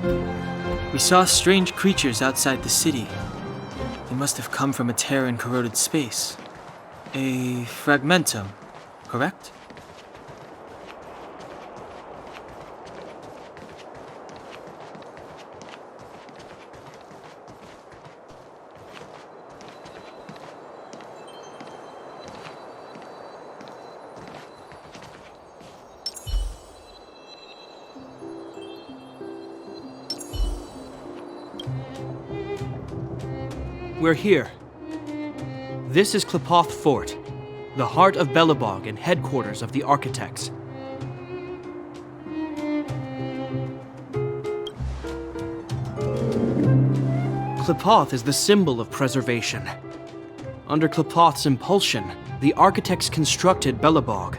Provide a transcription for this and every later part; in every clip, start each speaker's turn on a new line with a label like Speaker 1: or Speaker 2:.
Speaker 1: We saw strange creatures outside the city. They must have come from a tear in corroded space. A fragmentum, correct?
Speaker 2: We're here. This is Qlipoth Fort, the heart of Belobog and headquarters of the Architects. Qlipoth is the symbol of preservation. Under Qlipoth's impulsion, the Architects constructed Belobog,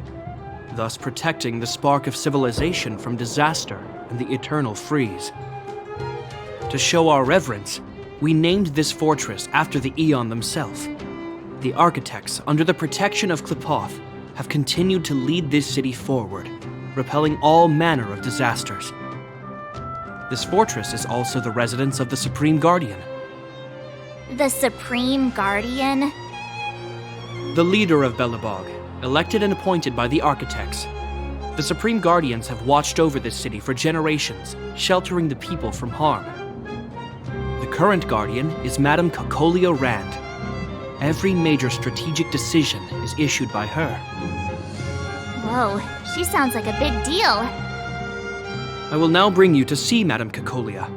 Speaker 2: thus protecting the spark of civilization from disaster and the eternal freeze. To show our reverence, we named this fortress after the Aeon themselves. The Architects, under the protection of Qlipoth, have continued to lead this city forward, repelling all manner of disasters. This fortress is also the residence of the Supreme Guardian.
Speaker 3: The Supreme Guardian?
Speaker 2: The leader of Belobog, elected and appointed by the Architects. The Supreme Guardians have watched over this city for generations, sheltering the people from harm. The current Guardian is Madame Cocolia Rand. Every major strategic decision is issued by her.
Speaker 3: Whoa, she sounds like a big deal.
Speaker 2: I will now bring you to see Madame Cocolia.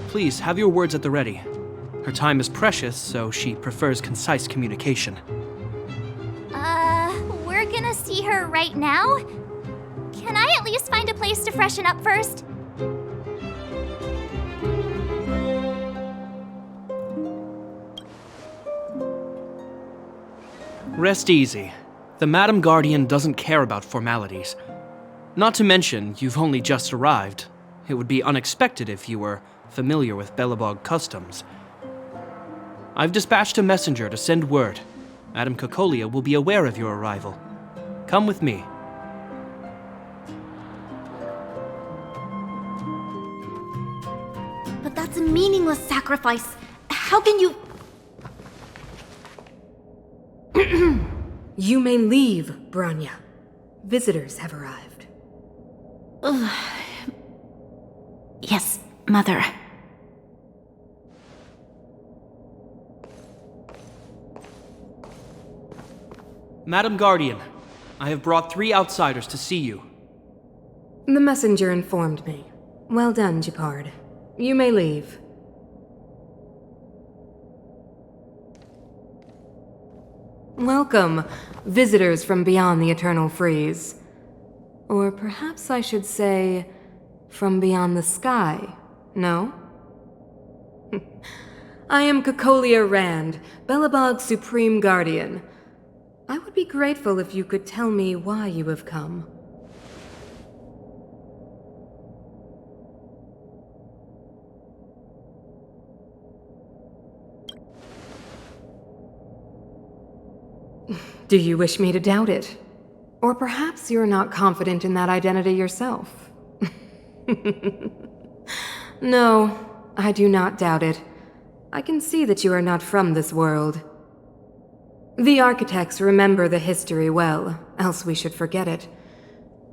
Speaker 2: Please have your words at the ready. Her time is precious, so she prefers concise communication.
Speaker 3: We're gonna see her right now? Can I at least find a place to freshen up first?
Speaker 2: Rest easy. The Madam Guardian doesn't care about formalities. Not to mention, you've only just arrived. It would be unexpected if you were familiar with Belobog customs. I've dispatched a messenger to send word. Madam Cocolia will be aware of your arrival. Come with me.
Speaker 4: But that's a meaningless sacrifice. How can you...
Speaker 5: You may leave, Branya. Visitors have arrived.
Speaker 4: Yes, Mother.
Speaker 2: Madam Guardian, I have brought 3 outsiders to see you.
Speaker 5: The messenger informed me. Well done, Gepard. You may leave. Welcome, visitors from beyond the eternal freeze. Or perhaps I should say, from beyond the sky, no? I am Cocolia Rand, Belobog's Supreme Guardian. I would be grateful if you could tell me why you have come. Do you wish me to doubt it? Or perhaps you're not confident in that identity yourself? No, I do not doubt it. I can see that you are not from this world. The Architects remember the history well, else we should forget it.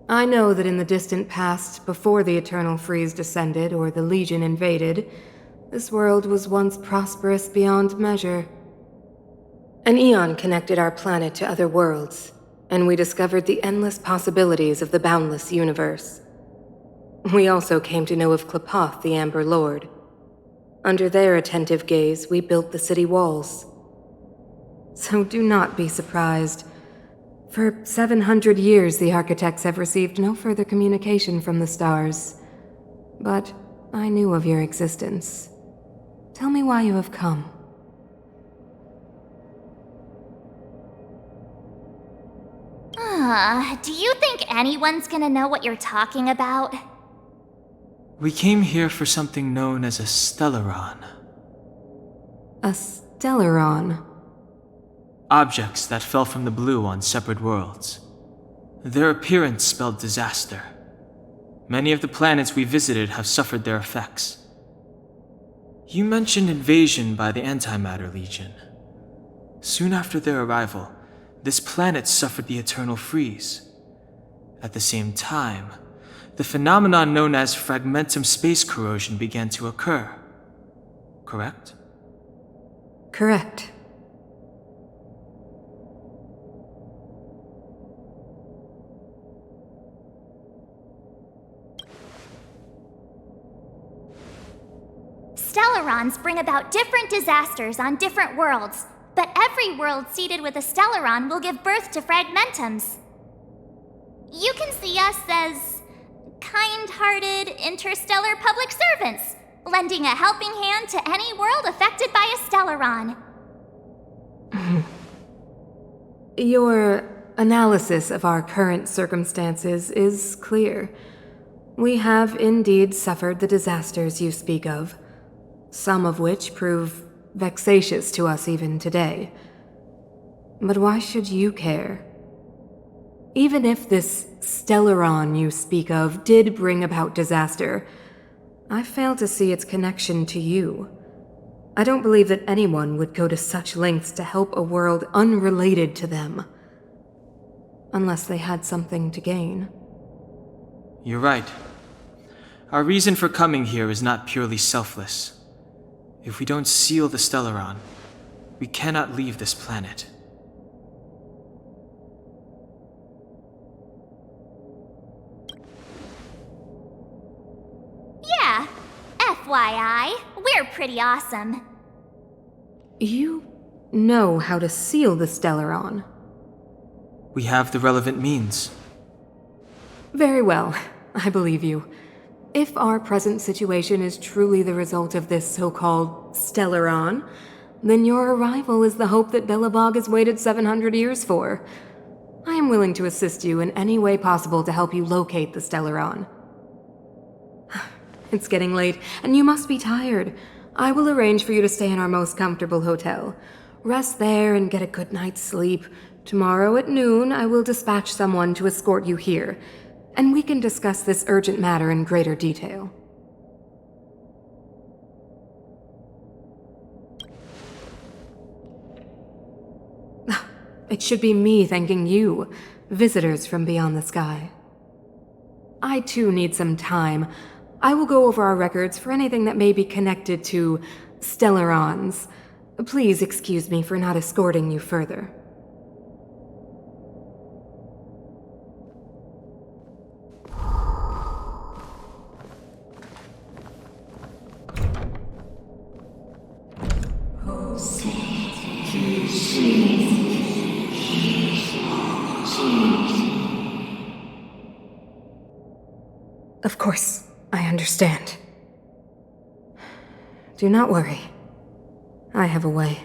Speaker 5: I know that in the distant past, before the Eternal Freeze descended or the Legion invaded, this world was once prosperous beyond measure. An Aeon connected our planet to other worlds, and we discovered the endless possibilities of the boundless universe. We also came to know of Qlipoth, the Amber Lord. Under their attentive gaze, we built the city walls. So do not be surprised. For 700 years, the Architects have received no further communication from the stars. But I knew of your existence. Tell me why you have come.
Speaker 3: Do you think anyone's gonna know what you're talking about?
Speaker 1: We came here for something known as a Stellaron.
Speaker 5: A Stellaron?
Speaker 1: Objects that fell from the blue on separate worlds. Their appearance spelled disaster. Many of the planets we visited have suffered their effects. You mentioned invasion by the Antimatter Legion. Soon after their arrival, this planet suffered the eternal freeze. At the same time, the phenomenon known as fragmentum space corrosion began to occur. Correct?
Speaker 5: Correct.
Speaker 3: Stellarons bring about different disasters on different worlds, but every world seeded with a Stellaron will give birth to fragmentums. You can see us as kind-hearted interstellar public servants, lending a helping hand to any world affected by a Stellaron.
Speaker 5: Your analysis of our current circumstances is clear. We have indeed suffered the disasters you speak of, some of which prove vexatious to us even today. But why should you care? Even if this Stellaron you speak of did bring about disaster, I fail to see its connection to you. I don't believe that anyone would go to such lengths to help a world unrelated to them. Unless they had something to gain.
Speaker 1: You're right. Our reason for coming here is not purely selfless. If we don't seal the Stellaron, we cannot leave this planet.
Speaker 3: Yeah, FYI, we're pretty awesome.
Speaker 5: You know how to seal the Stellaron.
Speaker 1: We have the relevant means.
Speaker 5: Very well, I believe you. If our present situation is truly the result of this so-called Stellaron, then your arrival is the hope that Belobog has waited 700 years for. I am willing to assist you in any way possible to help you locate the Stellaron. It's getting late, and you must be tired. I will arrange for you to stay in our most comfortable hotel. Rest there and get a good night's sleep. Tomorrow at noon, I will dispatch someone to escort you here, and we can discuss this urgent matter in greater detail. It should be me thanking you, visitors from beyond the sky. I too need some time. I will go over our records for anything that may be connected to Stellarons. Please excuse me for not escorting you further. Of course, I understand. Do not worry. I have a way.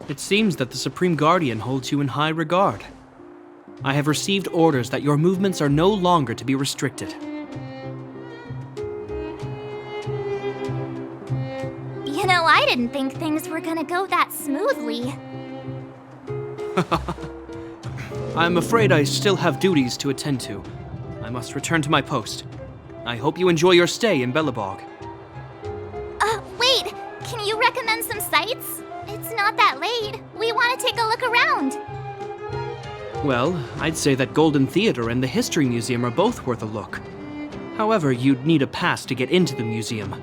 Speaker 2: It seems that the Supreme Guardian holds you in high regard. I have received orders that your movements are no longer to be restricted.
Speaker 3: You know, I didn't think things were gonna go that smoothly.
Speaker 2: I'm afraid I still have duties to attend to. I must return to my post. I hope you enjoy your stay in Belobog.
Speaker 3: Wait! Can you recommend some sites? It's not that late. We want to take a look around.
Speaker 2: Well, I'd say that Golden Theater and the History Museum are both worth a look. However, you'd need a pass to get into the museum.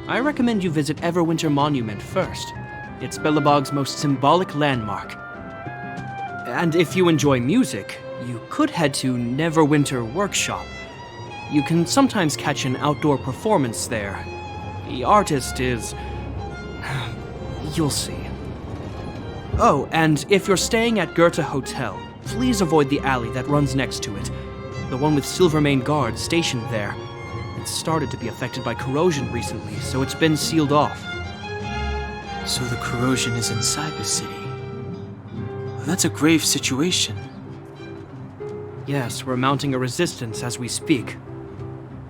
Speaker 2: I recommend you visit Everwinter Monument first. It's Belobog's most symbolic landmark. And if you enjoy music, you could head to Neverwinter Workshop. You can sometimes catch an outdoor performance there. The artist is... you'll see. Oh, and if you're staying at Goethe Hotel, please avoid the alley that runs next to it. The one with Silvermane guards stationed there. It's started to be affected by corrosion recently, so it's been sealed off.
Speaker 1: So the corrosion is inside the city. That's a grave situation.
Speaker 2: Yes, we're mounting a resistance as we speak.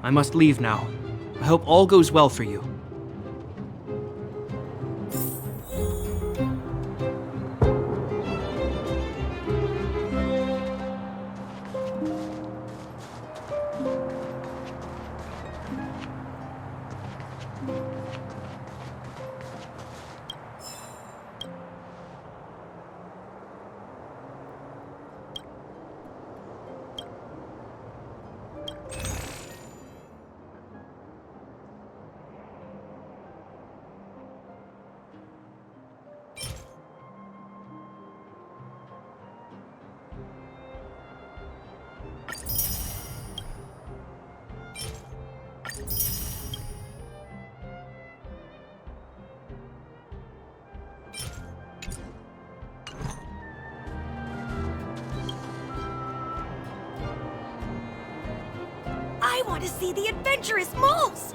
Speaker 2: I must leave now. I hope all goes well for you.
Speaker 4: I want to see the adventurous moles!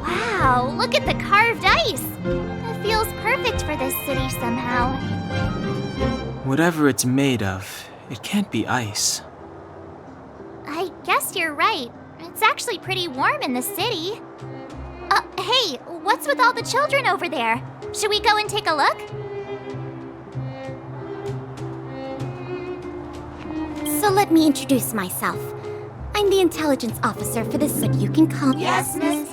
Speaker 3: Wow, look at the carved ice! It feels perfect for this city somehow.
Speaker 1: Whatever it's made of, it can't be ice.
Speaker 3: I guess you're right. It's actually pretty warm in the city. Hey, what's with all the children over there? Should we go and take a look?
Speaker 4: So let me introduce myself. I'm the intelligence officer for this city. You can call me.
Speaker 3: Yes, miss.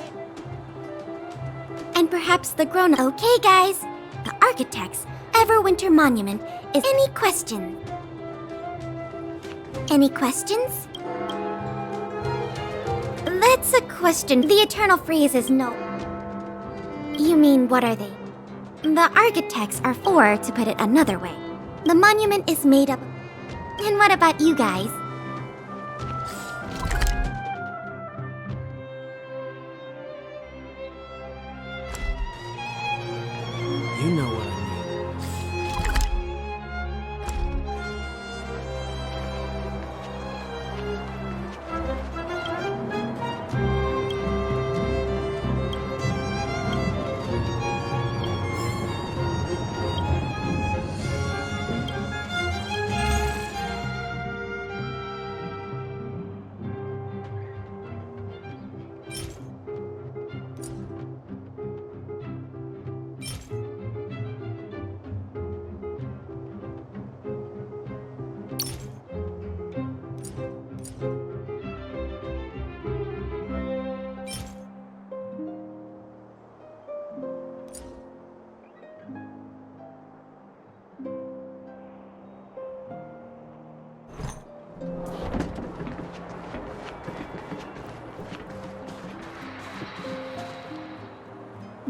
Speaker 4: And perhaps the grown. Okay, guys. The architect's Everwinter Monument is. Any question? Any questions? That's a question. The eternal phrase is no. You mean, what are they? The architects are. Or, to put it another way, the monument is made up. And what about you guys?
Speaker 2: You know what I mean.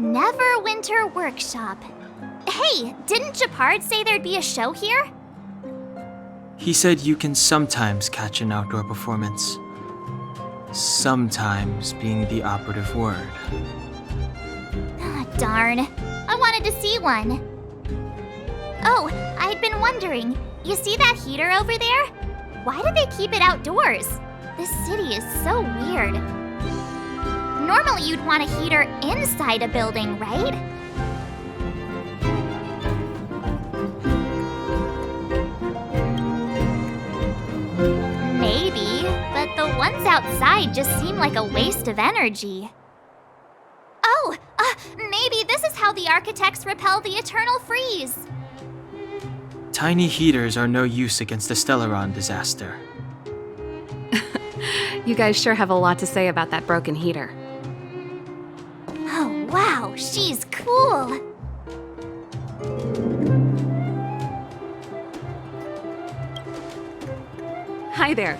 Speaker 3: Neverwinter Workshop. Hey, didn't Japard say there'd be a show here?
Speaker 1: He said you can sometimes catch an outdoor performance. Sometimes being the operative word.
Speaker 3: Ah, darn. I wanted to see one. Oh, I'd been wondering. You see that heater over there? Why do they keep it outdoors? This city is so weird. Normally you'd want a heater inside a building, right? Maybe, but the ones outside just seem like a waste of energy. Oh, maybe this is how the architects repel the eternal freeze.
Speaker 1: Tiny heaters are no use against the Stellaron disaster.
Speaker 6: You guys sure have a lot to say about that broken heater.
Speaker 3: Oh, wow, she's cool.
Speaker 6: Hi there.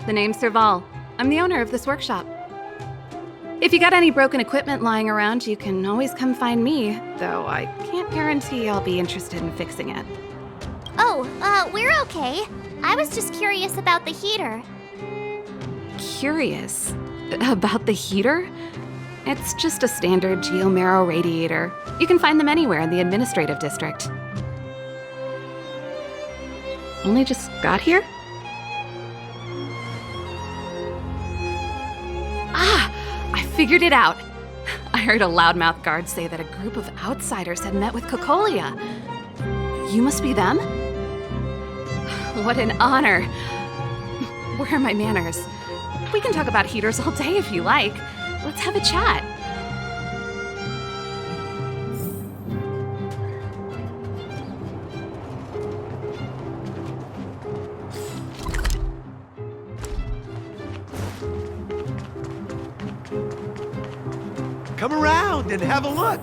Speaker 6: The name's Serval. I'm the owner of this workshop. If you got any broken equipment lying around, you can always come find me, though I can't guarantee I'll be interested in fixing it.
Speaker 3: Oh, we're okay. I was just curious about the heater.
Speaker 6: Curious? About the heater? It's just a standard geomarrow radiator. You can find them anywhere in the administrative district. Only just got here? Ah! I figured it out! I heard a loudmouth guard say that a group of outsiders had met with Cocolia. You must be them? What an honor! Where are my manners? We can talk about heaters all day if you like. Let's have a chat.
Speaker 7: Come around and have a look.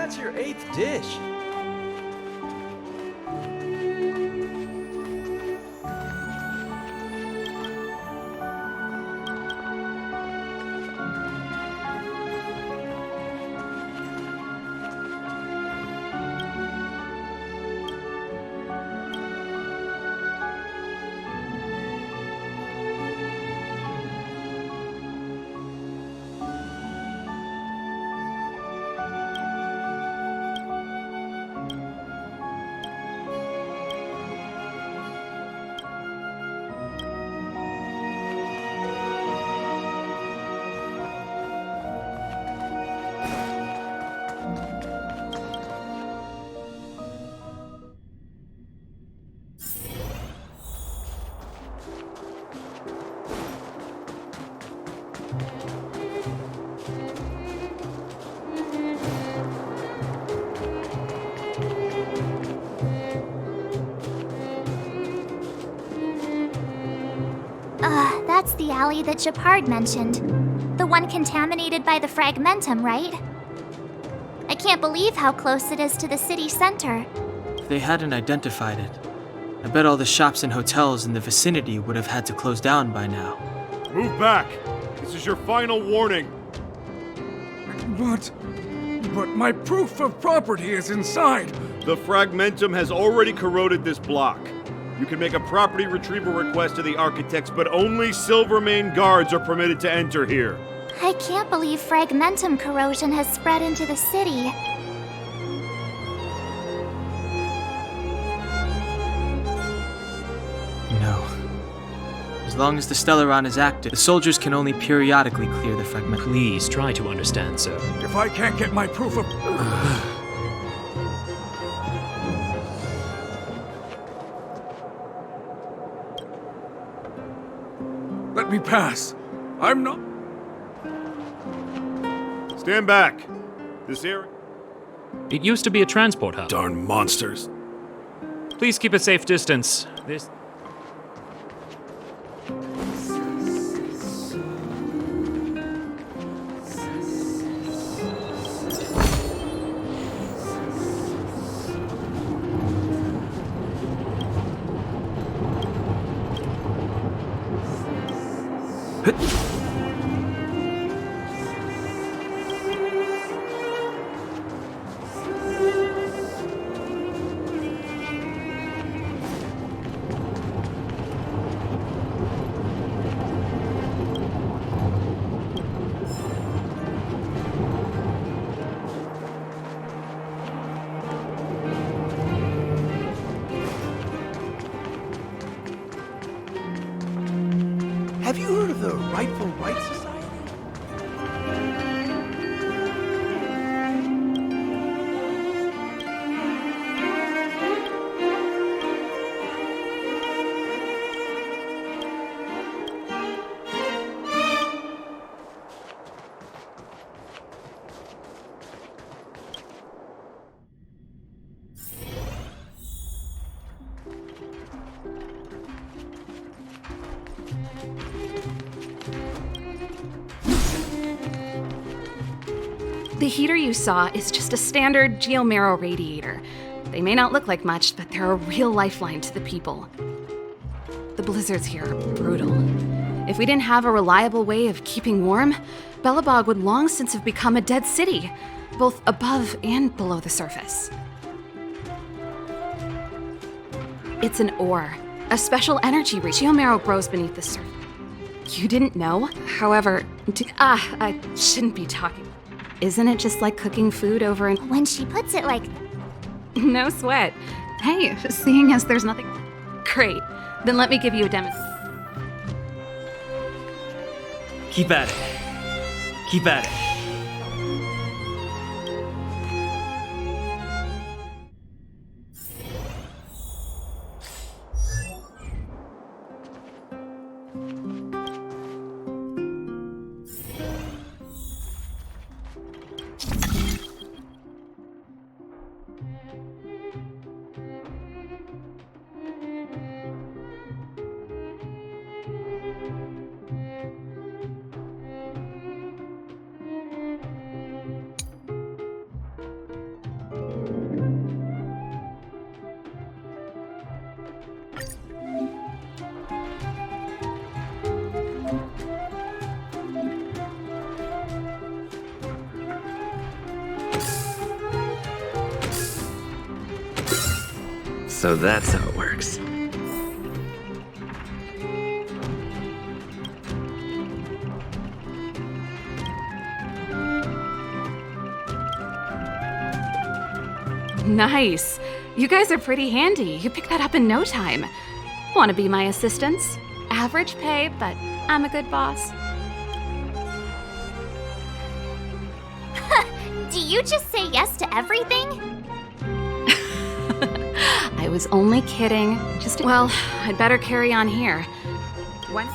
Speaker 8: That's your 8th dish.
Speaker 3: That's the alley that Shepard mentioned. The one contaminated by the fragmentum, right? I can't believe how close it is to the city center.
Speaker 1: If they hadn't identified it, I bet all the shops and hotels in the vicinity would have had to close down by now.
Speaker 9: Move back! This is your final warning!
Speaker 10: But my proof of property is inside!
Speaker 9: The fragmentum has already corroded this block. You can make a property retrieval request to the architects, but only Silvermane guards are permitted to enter here.
Speaker 3: I can't believe fragmentum corrosion has spread into the city.
Speaker 1: No. As long as the Stellaron is active, the soldiers can only periodically clear the fragment.
Speaker 11: Please try to understand, sir.
Speaker 10: If I can't get my proof of... Let me pass. I'm not...
Speaker 9: Stand back. This area...
Speaker 11: It used to be a transport hub.
Speaker 10: Darn monsters.
Speaker 11: Please keep a safe distance. This...
Speaker 7: Have you heard of the Rightful Rights Society?
Speaker 6: The heater you saw is just a standard geomarrow radiator. They may not look like much, but they're a real lifeline to the people. The blizzards here are brutal. If we didn't have a reliable way of keeping warm, Belobog would long since have become a dead city, both above and below the surface. It's an ore, a special energy geomarrow grows beneath the surface. You didn't know? However, I shouldn't be talking. Isn't it just like cooking food over and...
Speaker 3: When she puts it like...
Speaker 6: No sweat. Hey, seeing as there's nothing... Great. Then let me give you a demo.
Speaker 1: Keep at it. Keep at it.
Speaker 8: So that's how it works.
Speaker 6: Nice. You guys are pretty handy. You picked that up in no time. Want to be my assistants? Average pay, but I'm a good boss.
Speaker 3: Do you just say yes to everything?
Speaker 6: I was only kidding. Well, I'd better carry on here. When...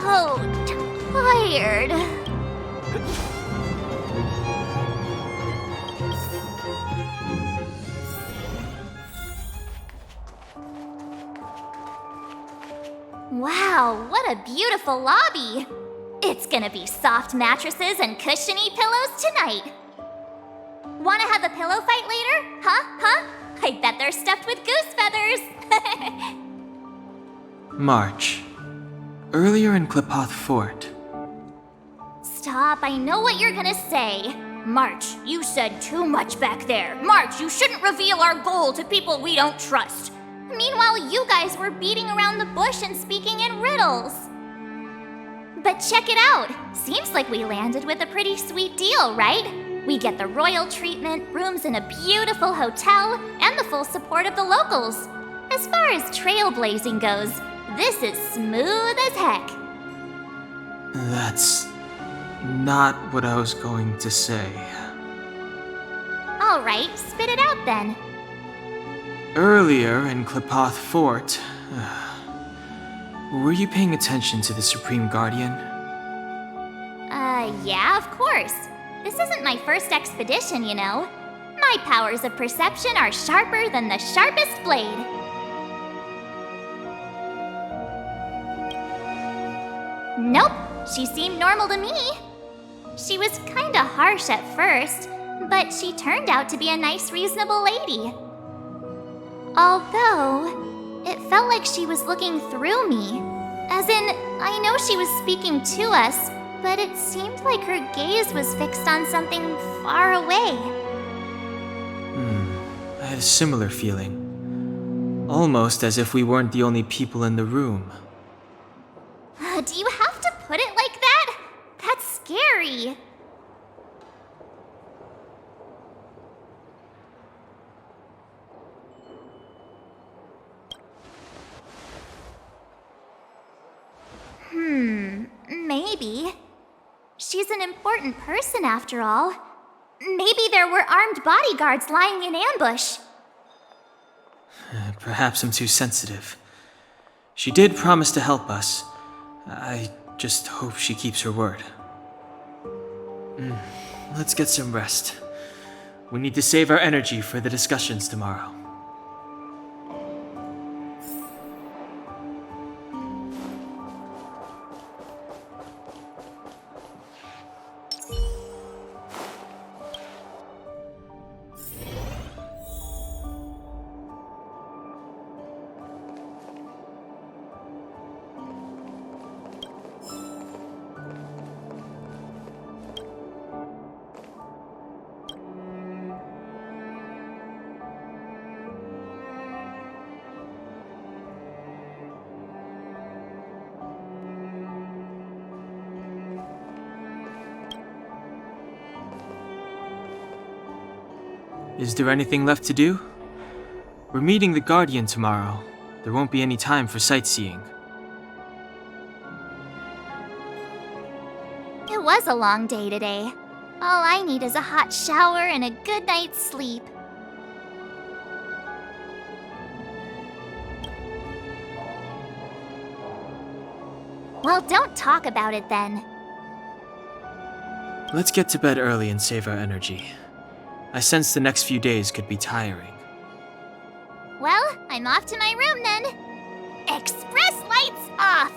Speaker 3: So tired. Wow, what a beautiful lobby! It's gonna be soft mattresses and cushiony pillows tonight. Wanna have a pillow fight later? Huh? I bet they're stuffed with goose feathers!
Speaker 1: March. Earlier in Klipoth Fort.
Speaker 3: Stop, I know what you're gonna say. March, you said too much back there. March, you shouldn't reveal our goal to people we don't trust. Meanwhile, you guys were beating around the bush and speaking in riddles. But check it out. Seems like we landed with a pretty sweet deal, right? We get the royal treatment, rooms in a beautiful hotel, and the full support of the locals. As far as trailblazing goes, this is smooth as heck.
Speaker 1: That's not what I was going to say.
Speaker 3: All right, spit it out then.
Speaker 1: Earlier in Klipoth Fort, were you paying attention to the Supreme Guardian?
Speaker 3: Yeah, of course. This isn't my first expedition, you know. My powers of perception are sharper than the sharpest blade. Nope, she seemed normal to me. She was kinda harsh at first, but she turned out to be a nice, reasonable lady. Although, it felt like she was looking through me. As in, I know she was speaking to us, but it seemed like her gaze was fixed on something far away.
Speaker 1: I had a similar feeling. Almost as if we weren't the only people in the room.
Speaker 3: Do you have to put it like that? That's scary. Maybe. She's an important person after all. Maybe there were armed bodyguards lying in ambush.
Speaker 1: Perhaps I'm too sensitive. She did promise to help us. I just hope she keeps her word. Let's get some rest. We need to save our energy for the discussions tomorrow. Is there anything left to do? We're meeting the Guardian tomorrow. There won't be any time for sightseeing.
Speaker 3: It was a long day today. All I need is a hot shower and a good night's sleep. Well, don't talk about it then.
Speaker 1: Let's get to bed early and save our energy. I sense the next few days could be tiring.
Speaker 3: Well, I'm off to my room then. Express lights off!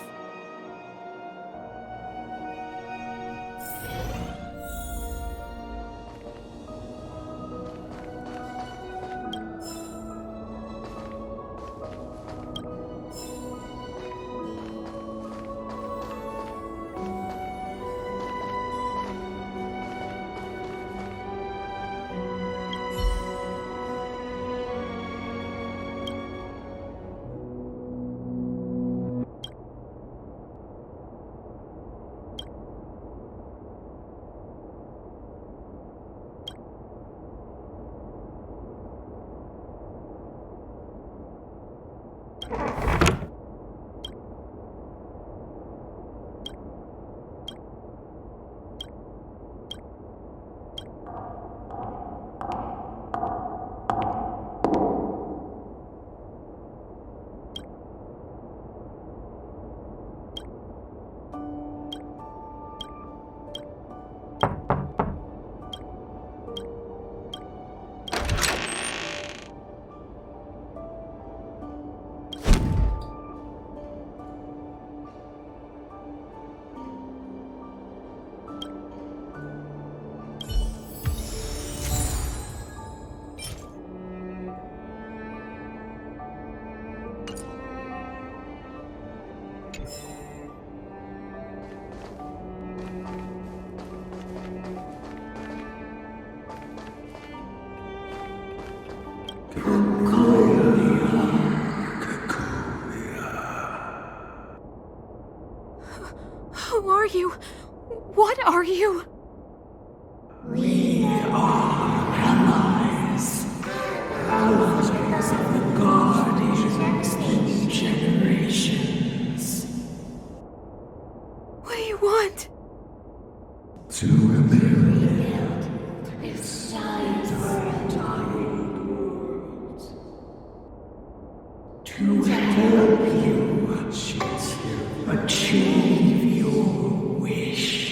Speaker 6: Who are you? What are you?
Speaker 8: We are allies. Allies of the Guardians in generations.
Speaker 6: What do you want?
Speaker 8: To rebuild this side of our world. To help you achieve your wish.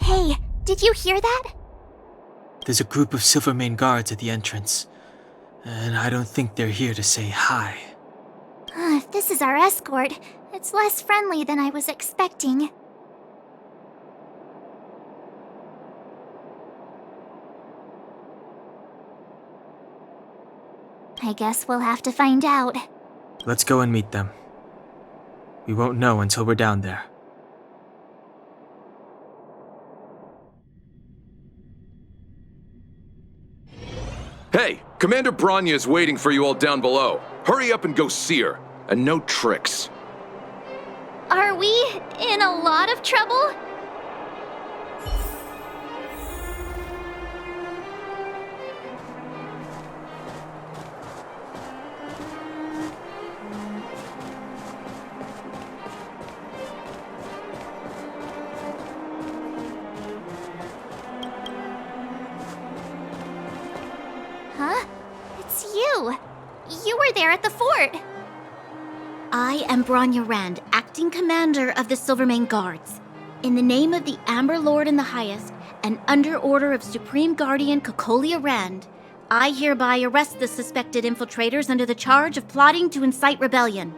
Speaker 3: Hey, did you hear that?
Speaker 1: There's a group of Silvermane guards at the entrance, and I don't think they're here to say hi.
Speaker 3: If this is our escort, it's less friendly than I was expecting. I guess we'll have to find out.
Speaker 1: Let's go and meet them. We won't know until we're down there.
Speaker 12: Hey, Commander Bronya is waiting for you all down below. Hurry up and go see her. And no tricks.
Speaker 3: Are we in a lot of trouble? Huh? It's you. You were there at the fort.
Speaker 4: I am Bronya Rand, acting commander of the Silvermane Guards. In the name of the Amber Lord in the Highest, and under order of Supreme Guardian Cocolia Rand, I hereby arrest the suspected infiltrators under the charge of plotting to incite rebellion.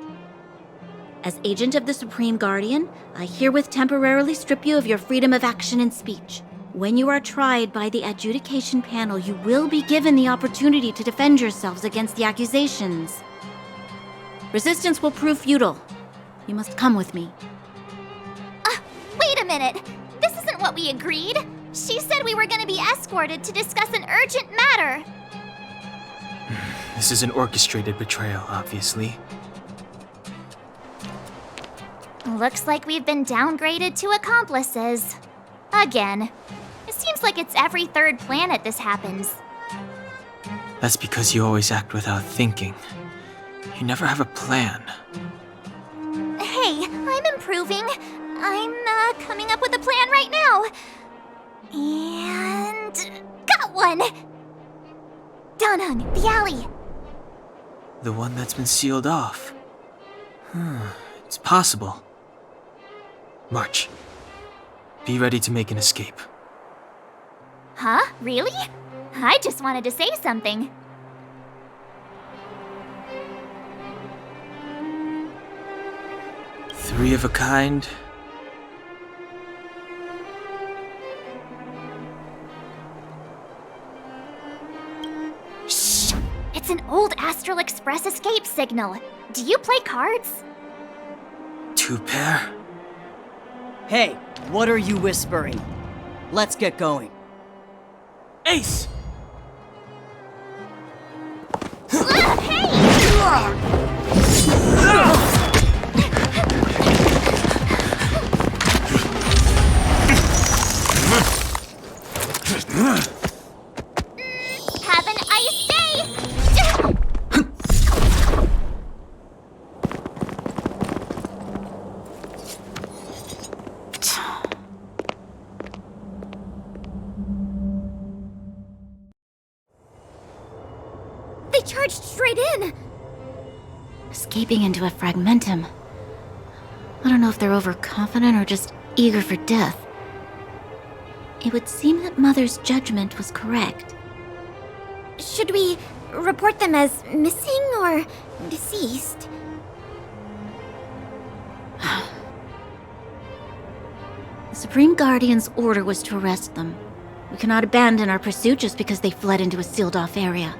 Speaker 4: As agent of the Supreme Guardian, I herewith temporarily strip you of your freedom of action and speech. When you are tried by the adjudication panel, you will be given the opportunity to defend yourselves against the accusations. Resistance will prove futile. You must come with me.
Speaker 3: Wait a minute. This isn't what we agreed. She said we were going to be escorted to discuss an urgent matter.
Speaker 1: This is an orchestrated betrayal, obviously.
Speaker 3: Looks like we've been downgraded to accomplices. Again. It seems like it's every third planet this happens.
Speaker 1: That's because you always act without thinking. You never have a plan.
Speaker 3: Hey, I'm improving. I'm coming up with a plan right now. And got one! Donhung, the alley.
Speaker 1: The one that's been sealed off. It's possible. March. Be ready to make an escape.
Speaker 3: Huh? Really? I just wanted to say something.
Speaker 1: Three of a kind.
Speaker 3: Shh! It's an old Astral Express escape signal. Do you play cards?
Speaker 1: 2 pair?
Speaker 13: Hey, what are you whispering? Let's get going.
Speaker 1: Ace!
Speaker 3: Have an ice day!
Speaker 4: They charged straight in!
Speaker 14: Escaping into a fragmentum. I don't know if they're overconfident or just eager for death. It would seem that Mother's judgment was correct.
Speaker 4: Should we report them as missing or deceased?
Speaker 14: The Supreme Guardian's order was to arrest them. We cannot abandon our pursuit just because they fled into a sealed-off area.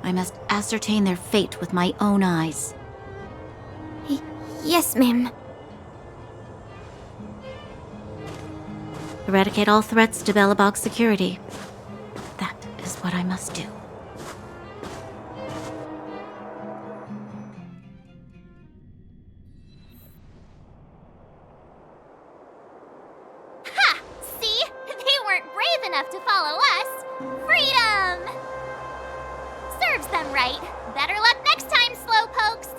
Speaker 14: I must ascertain their fate with my own eyes.
Speaker 4: Yes, ma'am.
Speaker 14: Eradicate all threats to Belobog's security. That is what I must do.
Speaker 3: Ha! See? They weren't brave enough to follow us. Freedom! Serves them right. Better luck next time, slowpokes.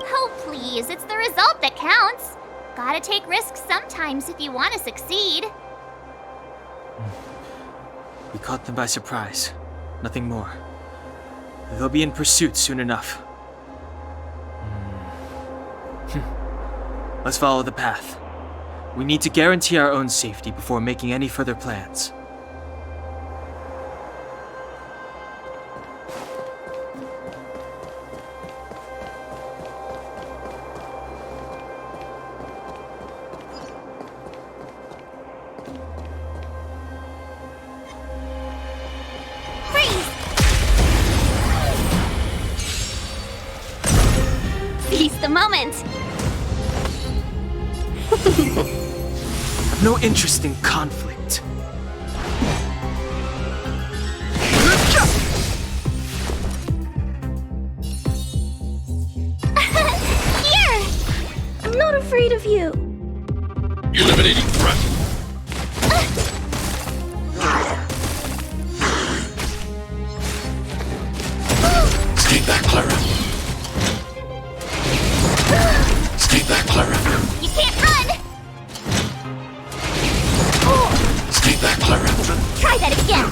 Speaker 3: Oh, please, it's the result that counts. Gotta take risks sometimes if you want to succeed.
Speaker 1: We caught them by surprise. Nothing more. They'll be in pursuit soon enough. Let's follow the path. We need to guarantee our own safety before making any further plans.
Speaker 3: Seize the moment!
Speaker 1: I've no interest in conflict.
Speaker 3: Here!
Speaker 4: I'm not afraid of you.
Speaker 12: Eliminating threat. Stay back, Clara. Stay back, Clara.
Speaker 3: You can't run!
Speaker 12: Stay back, Clara.
Speaker 3: Try that again!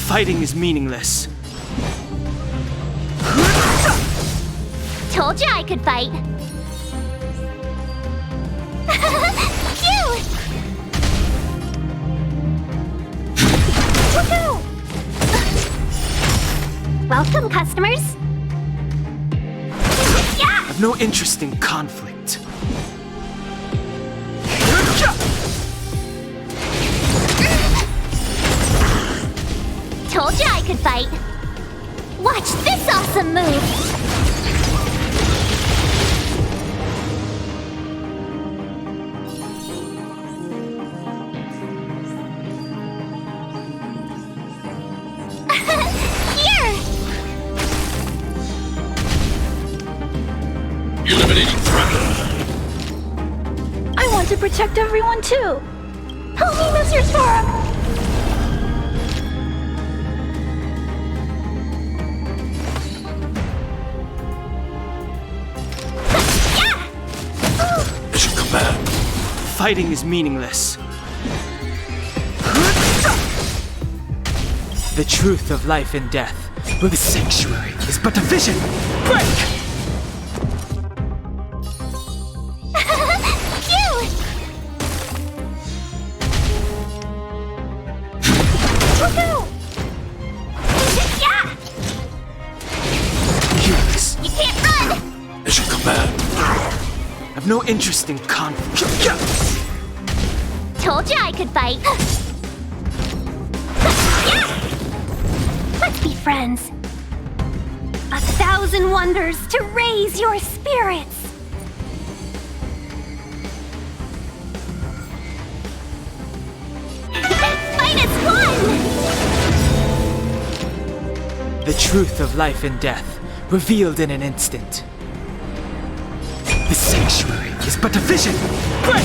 Speaker 1: Fighting is meaningless.
Speaker 3: Told you I could fight. Phew! Woohoo! Welcome, customers. Yeah!
Speaker 1: I've no interest in conflict.
Speaker 3: Told you I could fight. Watch this awesome move!
Speaker 8: Eliminating threat.
Speaker 3: I want to protect everyone too. Help me, Mr. Storm.
Speaker 8: Mission command.
Speaker 1: Fighting is meaningless. The truth of life and death, with the sanctuary, is but a vision. Break! I've no interest in conflict.
Speaker 3: Told you I could fight. Let's be friends. 1,000 wonders to raise your spirits. Fight as one!
Speaker 1: The truth of life and death, revealed in an instant. The sanctuary is but a vision! Break!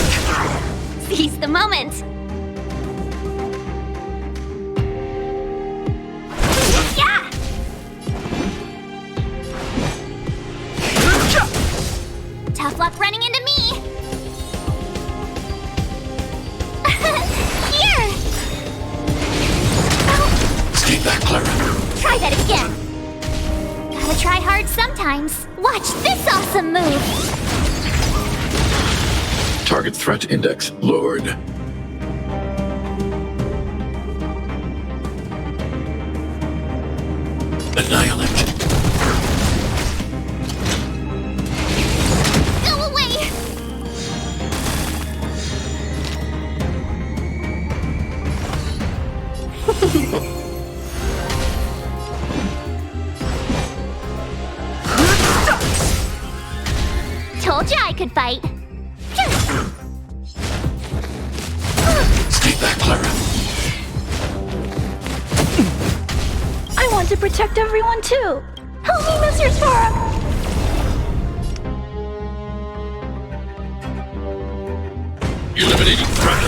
Speaker 3: Seize the moment! Yeah! Tough luck running into me! Here!
Speaker 8: Escape that, Clara.
Speaker 3: Try that again! Gotta try hard sometimes. Watch this awesome move!
Speaker 8: Target threat index lowered. Annihilate.
Speaker 3: Go away! Told you I could fight.
Speaker 8: Escape that, Clara.
Speaker 3: I want to protect everyone too. Help me, Mr. Storm.
Speaker 8: Eliminating threat.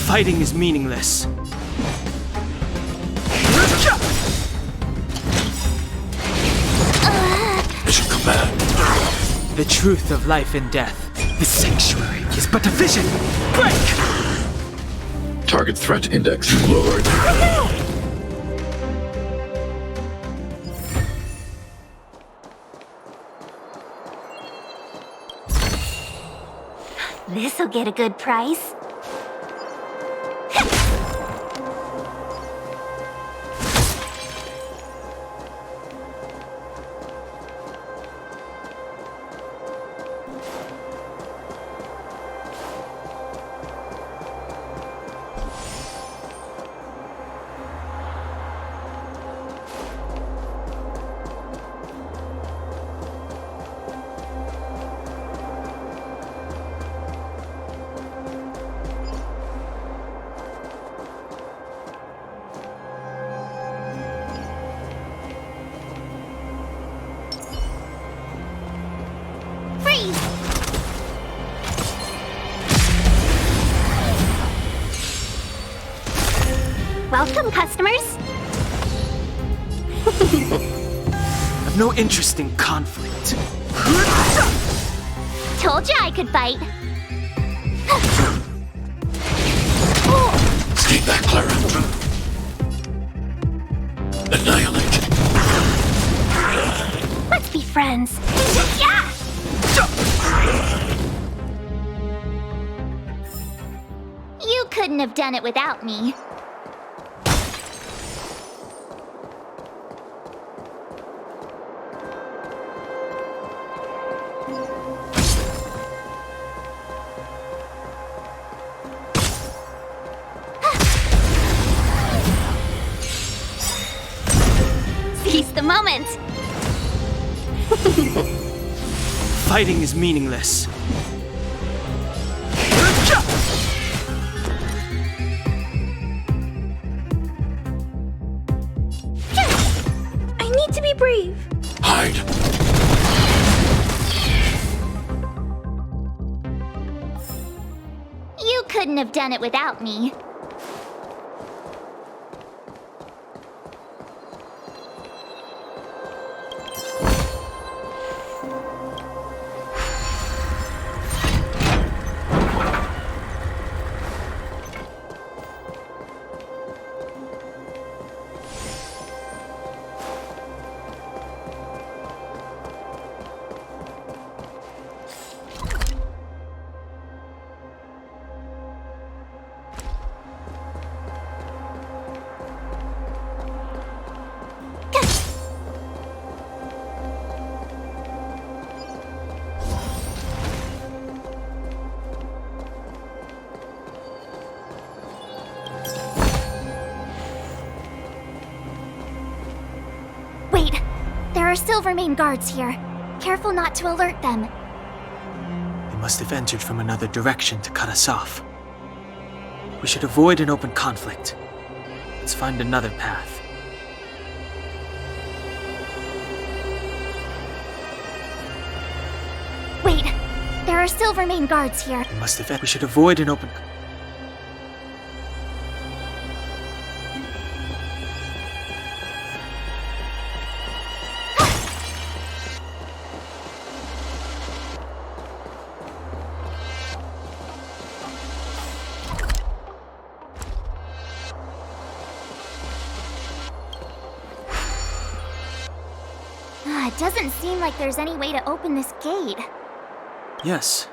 Speaker 1: Fighting is meaningless.
Speaker 8: Mission command.
Speaker 1: The truth of life and death, the sanctuary, is but a vision. Break!
Speaker 8: Target threat index lowered.
Speaker 3: This'll get a good price. Welcome, customers.
Speaker 1: I've no interest in conflict.
Speaker 3: Told you I could fight.
Speaker 8: Escape that, Clara. Annihilate.
Speaker 3: Let's be friends. Yeah! You couldn't have done it without me. Seize the moment!
Speaker 1: Fighting is meaningless.
Speaker 4: I need to be brave.
Speaker 8: Hide.
Speaker 3: You couldn't have done it without me. Wait, there are Silvermane guards here. Careful not to alert them.
Speaker 1: They must have entered from another direction to cut us off. We should avoid an open conflict. Let's find another path.
Speaker 3: Wait, there are Silvermane guards here.
Speaker 1: They must have. We should avoid an open.
Speaker 3: It doesn't seem like there's any way to open this gate.
Speaker 1: Yes.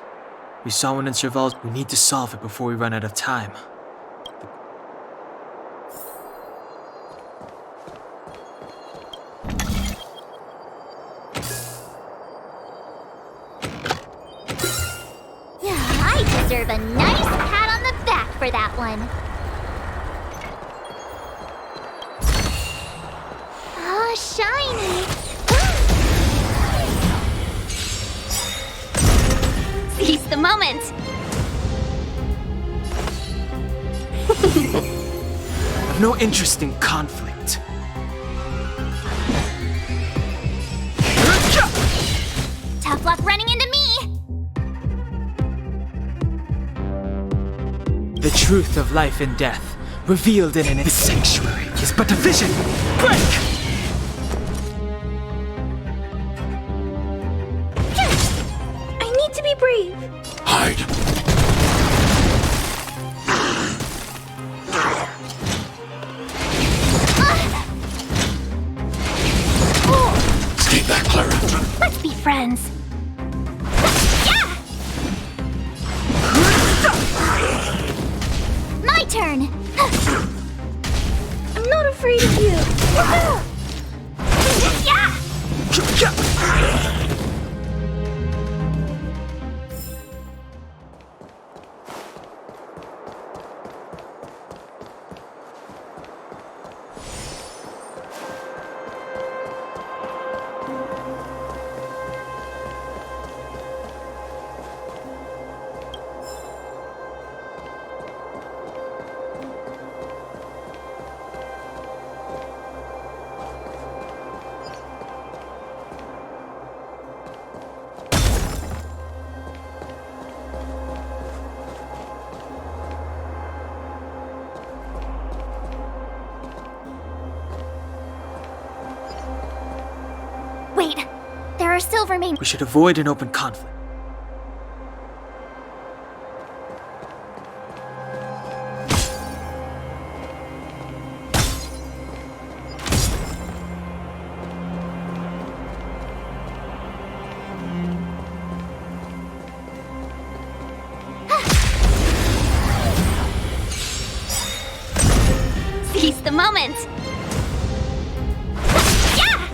Speaker 1: We saw one in Serval's. We need to solve it before we run out of time.
Speaker 3: Yeah, I deserve a nice pat on the back for that one. Oh, shiny! Seize the moment!
Speaker 1: I've no interest in conflict.
Speaker 3: Tough luck running into me!
Speaker 1: The truth of life and death, revealed in this sanctuary, is but a vision. Break!
Speaker 4: I need to be brave.
Speaker 8: Hide. Stay back, Clara.
Speaker 3: Let's be friends. Yeah! My turn!
Speaker 4: I'm not afraid of you.
Speaker 3: Yeah! Wait, there are Silvermane.
Speaker 1: We should avoid an open conflict.
Speaker 3: Seize the moment! Yeah!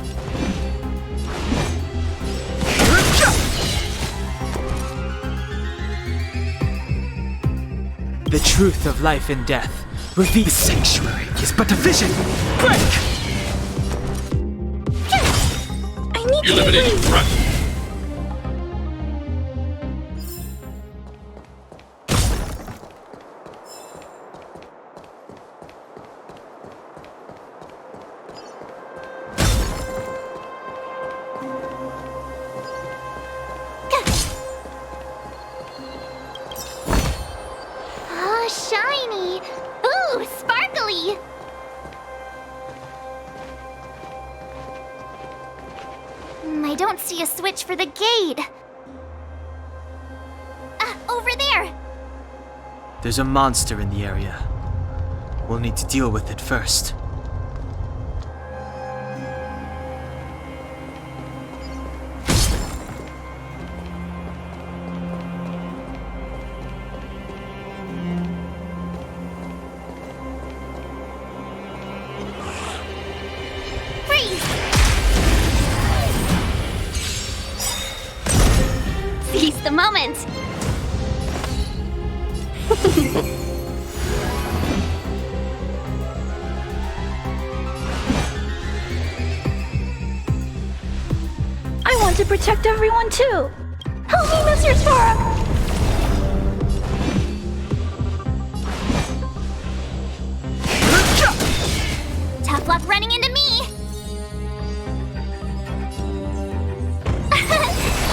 Speaker 1: The truth of life and death, revealed. The sanctuary is but a vision. Break!
Speaker 8: Eliminating threat.
Speaker 3: Oh, shiny! Ooh, sparkly! I don't see a switch for the gate. Over there!
Speaker 1: There's a monster in the area. We'll need to deal with it first.
Speaker 3: Seize the moment!
Speaker 14: I want to protect everyone too. Help me, Mr. Spara!
Speaker 3: Tough luck running into me!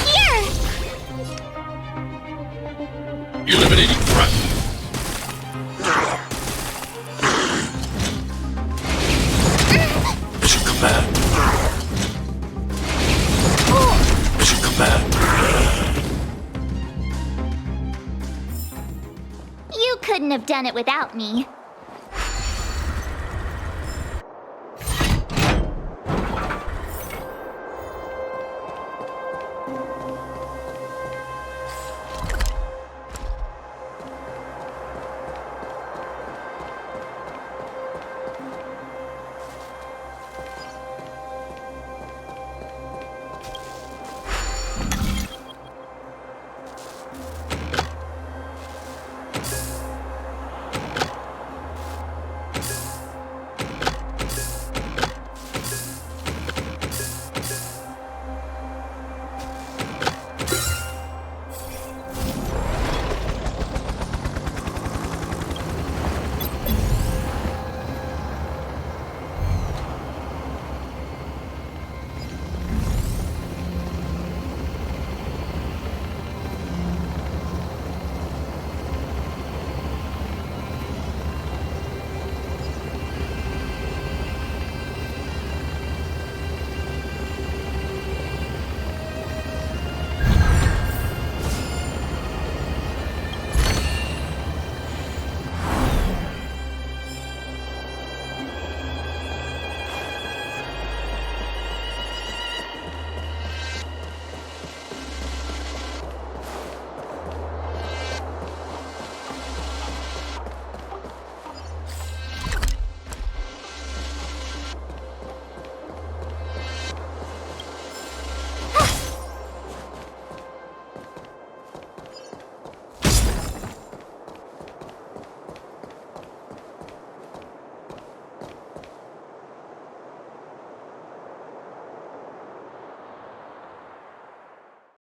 Speaker 3: Here!
Speaker 8: Eliminating threat. Mission command. Mission command.
Speaker 3: You couldn't have done it without me.